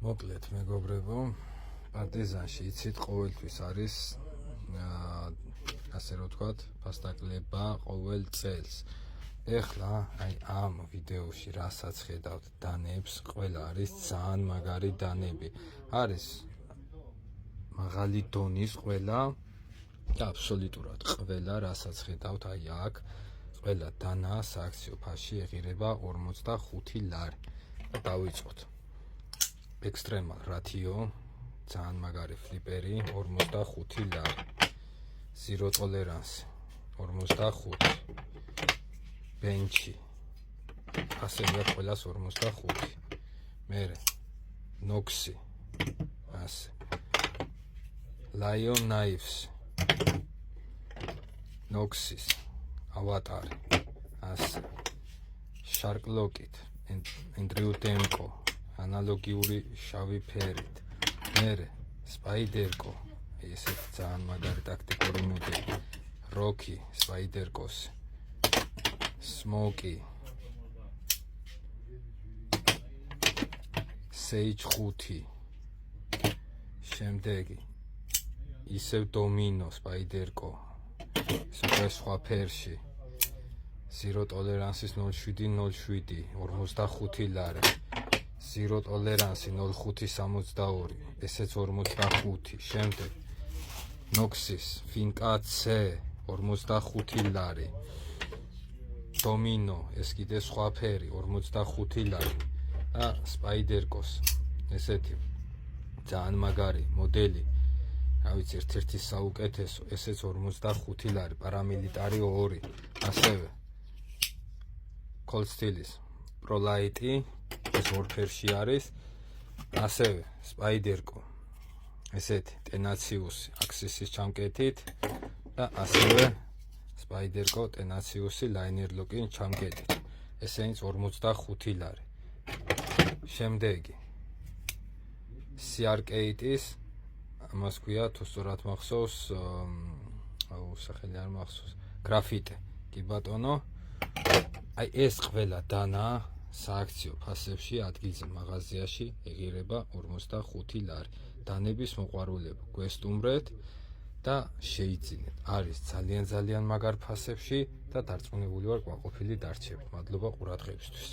მოკლედ მეგობრებო, პარტიზანში იცით ყოველთვის არის ასე რომ ვთქვათ, ფასტაკლება ყოველ წელს. ეხლა აი ამ ვიდეოში რასაც ხედავთ დანებს, ყველა არის ძალიან მაგარი დანები. არის მაღალი დონის ყველა და აბსოლუტურად ყველა რასაც ხედავთ აი აქ, ყველა დანა სააქციო ფასში ეღირება 45 ლარი. და დავიწყოთ. ექსტრემალ რათიო, ძალიან მაგარი ფლიპერი 45 ლარი. ზირო ტოლერანსი 45. ბენჩი ასეა ყველას 45. მერე ნოქსი ასე. ლაიონ ნაიფს ნოქსის ავატარი ასე. შარკლოკით ენდრიუ დემკო ანალოგიური შავი ფერით. მერე სპაიდერკო ესეც ძალიან მაგარი ტაქტიკური მოდელი. როკი სპაიდერკოსი სმოკი სეიჯ 5. შემდეგი ისევ დომინო სპაიდერკო სხვა ფერში. ზირო ტოლერანსის 0707 45 ლარი. ზირო ტოლერანსი 0562 ესეც 45. შემდეგ ნოქსის ფინკა C 45 ლარი. დომინო ეს კიდე სხვა ფერი 45 ლარი. და სპაიდერკოს ესეთი ძალიან მაგარი მოდელი, რა ვიცი, ერთ-ერთი საუკეთესო, ესეც 45 ლარი. პარამილიტარი 2. ასევე კოლსტილის პროლაიტი ეს ორ ფერში არის. ასევე სპაიდერკო ესეთი ტენაციუსი აქსისის ჩამკეტით და ასევე სპაიდერკო ტენაციუსი ლაინერ ლოკინ ჩამკეტით. ესენიც 45 ლარი. შემდეგი CR-Kate-ის ამას ქვია, თუ სწორად მახსოვს, სახელი არ მახსოვს, გრაფიტე. კი ბატონო, აი ეს ყველა დანა სააქციო ფასებში ადგილზე მაღაზიაში ეღირება 45 ლარი. დანების მოყვარულება გვესტუმრეთ და შეიძინეთ. არის ძალიან მაგარ ფასებში და დარწმუნებული ვარ, კმაყოფილი დარჩებით. მადლობა ყურადღებისთვის.